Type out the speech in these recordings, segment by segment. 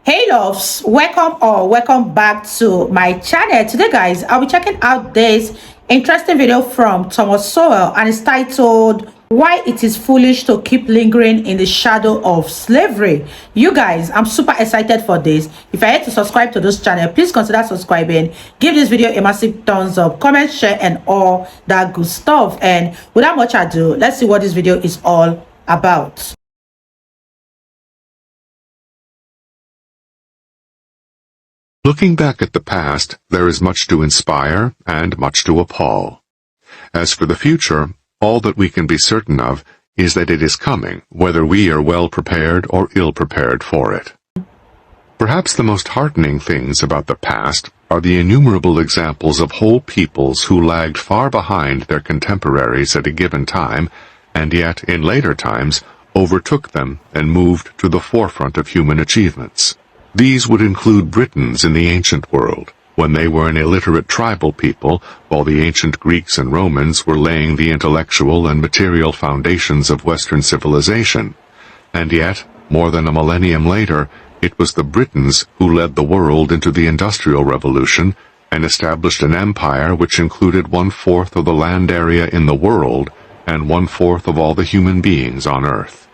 Hey loves, welcome back to my channel. Today guys, I'll be checking out this interesting video from Sowell, and it's titled "Why It Is Foolish to Keep Lingering in the Shadow of Slavery." You guys, I'm super excited for this. If you're yet to subscribe to this channel, please consider subscribing. Give this video a massive thumbs up, comment, share, and all that good stuff. And without much ado, let's see what this video is all about. Looking back at the past, there is much to inspire and much to appall. As for the future, all that we can be certain of is that it is coming, whether we are well prepared or ill prepared for it. Perhaps the most heartening things about the past are the innumerable examples of whole peoples who lagged far behind their contemporaries at a given time, and yet, in later times, overtook them and moved to the forefront of human achievements. These would include Britons in the ancient world, when they were an illiterate tribal people, while the ancient Greeks and Romans were laying the intellectual and material foundations of Western civilization. And yet, more than a millennium later, it was the Britons who led the world into the Industrial Revolution and established an empire which included 1/4 of the land area in the world and 1/4 of all the human beings on Earth.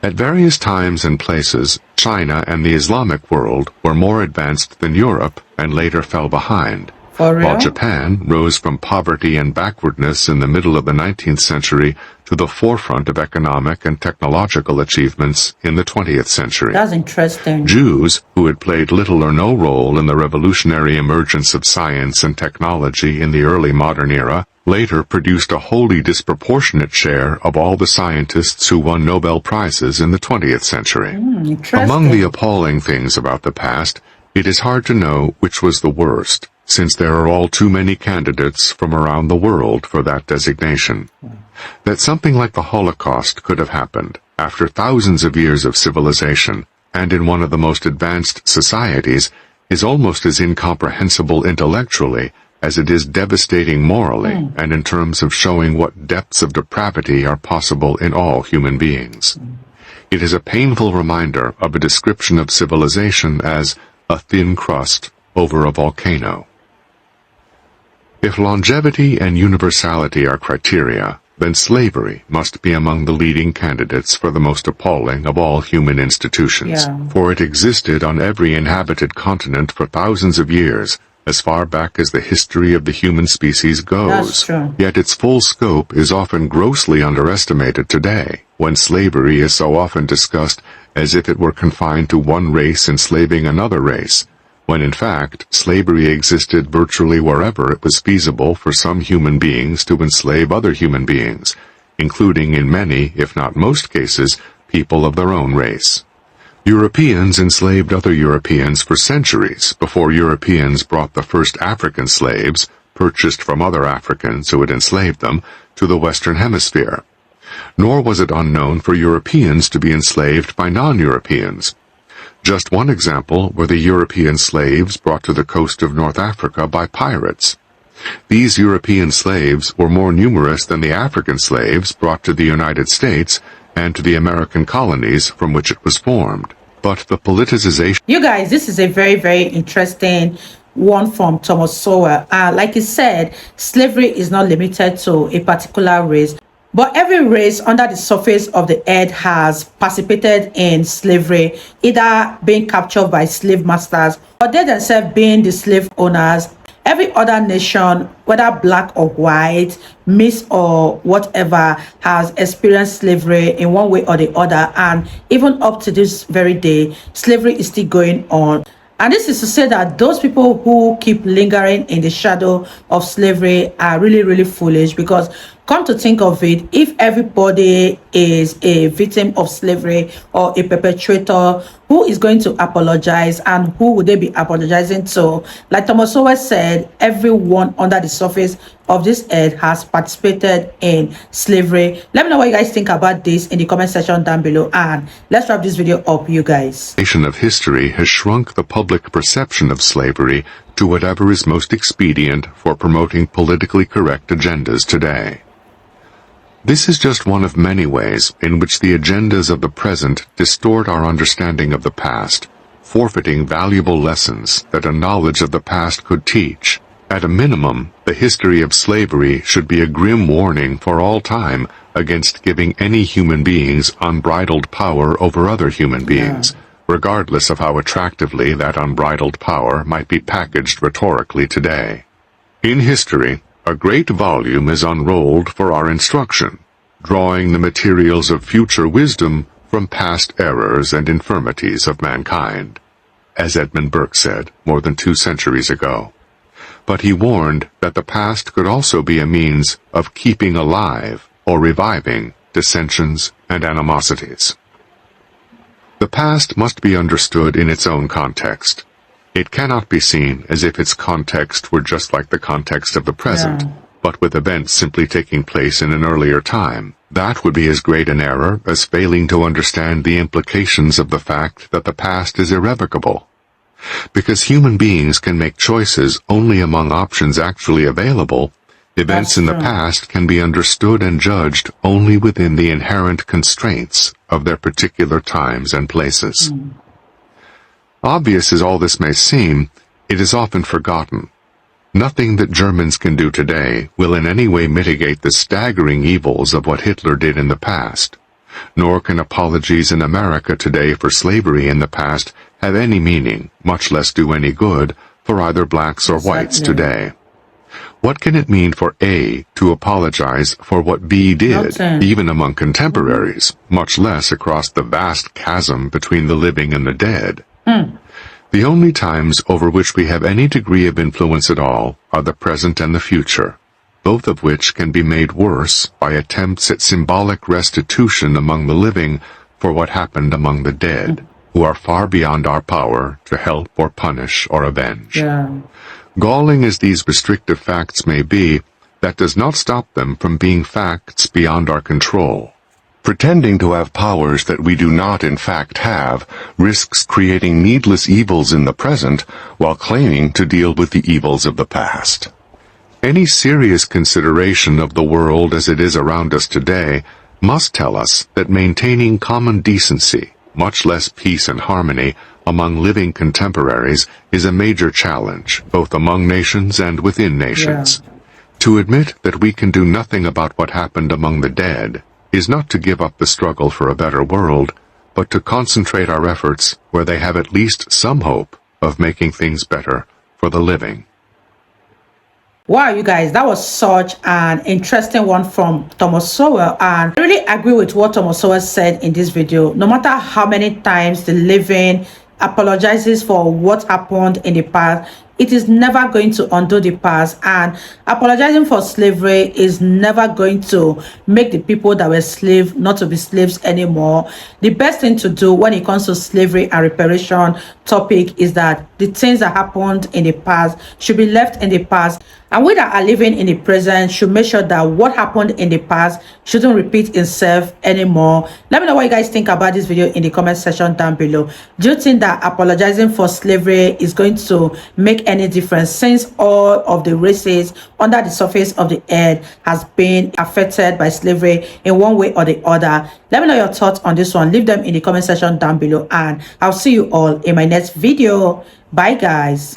At various times and places, China and the Islamic world were more advanced than Europe and later fell behind, while Japan rose from poverty and backwardness in the middle of the 19th century to the forefront of economic and technological achievements in the 20th century. That's interesting. Jews, who had played little or no role in the revolutionary emergence of science and technology in the early modern era, later produced a wholly disproportionate share of all the scientists who won Nobel Prizes in the 20th century. Among the appalling things about the past, it is hard to know which was the worst, since there are all too many candidates from around the world for that designation. That something like the Holocaust could have happened, after thousands of years of civilization, and in one of the most advanced societies, is almost as incomprehensible intellectually as it is devastating morally, and in terms of showing what depths of depravity are possible in all human beings. It is a painful reminder of a description of civilization as a thin crust over a volcano. If longevity and universality are criteria, then slavery must be among the leading candidates for the most appalling of all human institutions, for it existed on every inhabited continent for thousands of years, as far back as the history of the human species goes. Yet its full scope is often grossly underestimated today, when slavery is so often discussed as if it were confined to one race enslaving another race, when in fact slavery existed virtually wherever it was feasible for some human beings to enslave other human beings, including in many, if not most cases, people of their own race. Europeans enslaved other Europeans for centuries before Europeans brought the first African slaves, purchased from other Africans who had enslaved them, to the Western Hemisphere. Nor was it unknown for Europeans to be enslaved by non-Europeans. Just one example were the European slaves brought to the coast of North Africa by pirates. These European slaves were more numerous than the African slaves brought to the United States and to the American colonies from which it was formed. But the politicization... You guys, this is a very, very interesting one from Sowell. Like he said, slavery is not limited to a particular race, but every race under the surface of the earth has participated in slavery, either being captured by slave masters or they themselves being the slave owners. Every other nation, whether black or white, mixed or whatever, has experienced slavery in one way or the other, and even up to this very day, slavery is still going on. And this is to say that those people who keep lingering in the shadow of slavery are really, really foolish, because come to think of it, if everybody is a victim of slavery or a perpetrator, who is going to apologize, and who would they be apologizing to? Like Sowell said, everyone under the surface of this earth has participated in slavery. Let me know what you guys think about this in the comment section down below, and let's wrap this video up, you guys. Of history has shrunk the public perception of slavery to whatever is most expedient for promoting politically correct agendas today. This is just one of many ways in which the agendas of the present distort our understanding of the past, forfeiting valuable lessons that a knowledge of the past could teach. At a minimum, the history of slavery should be a grim warning for all time against giving any human beings unbridled power over other human beings, regardless of how attractively that unbridled power might be packaged rhetorically today. In history, a great volume is unrolled for our instruction, drawing the materials of future wisdom from past errors and infirmities of mankind, as Edmund Burke said more than 2 centuries ago. But he warned that the past could also be a means of keeping alive or reviving dissensions and animosities. The past must be understood in its own context. It cannot be seen as if its context were just like the context of the present, but with events simply taking place in an earlier time. That would be as great an error as failing to understand the implications of the fact that the past is irrevocable. Because human beings can make choices only among options actually available, events in the past can be understood and judged only within the inherent constraints of their particular times and places. Obvious as all this may seem, it is often forgotten. Nothing that Germans can do today will in any way mitigate the staggering evils of what Hitler did in the past. Nor can apologies in America today for slavery in the past have any meaning, much less do any good, for either blacks or whites today. What can it mean for A to apologize for what B did, even among contemporaries, much less across the vast chasm between the living and the dead? The only times over which we have any degree of influence at all are the present and the future, both of which can be made worse by attempts at symbolic restitution among the living for what happened among the dead, who are far beyond our power to help or punish or avenge. Galling as these restrictive facts may be, that does not stop them from being facts beyond our control. Pretending to have powers that we do not in fact have risks creating needless evils in the present while claiming to deal with the evils of the past. Any serious consideration of the world as it is around us today must tell us that maintaining common decency, much less peace and harmony, among living contemporaries is a major challenge, both among nations and within nations. To admit that we can do nothing about what happened among the dead is not to give up the struggle for a better world, but to concentrate our efforts where they have at least some hope of making things better for the living. Wow, you guys, that was such an interesting one from Thomas Sowell, and I really agree with what Thomas Sowell said in this video. No matter how many times the living apologizes for what happened in the past, it is never going to undo the past, and apologizing for slavery is never going to make the people that were slaves not to be slaves anymore. The best thing to do when it comes to slavery and reparation topic is that the things that happened in the past should be left in the past, and we that are living in the present should make sure that what happened in the past shouldn't repeat itself anymore. Let me know what you guys think about this video in the comment section down below. Do you think that apologizing for slavery is going to make any difference, since all of the races under the surface of the earth has been affected by slavery in one way or the other? Let me know your thoughts on this one. Leave them in the comment section down below, and I'll see you all in my next video. Bye guys.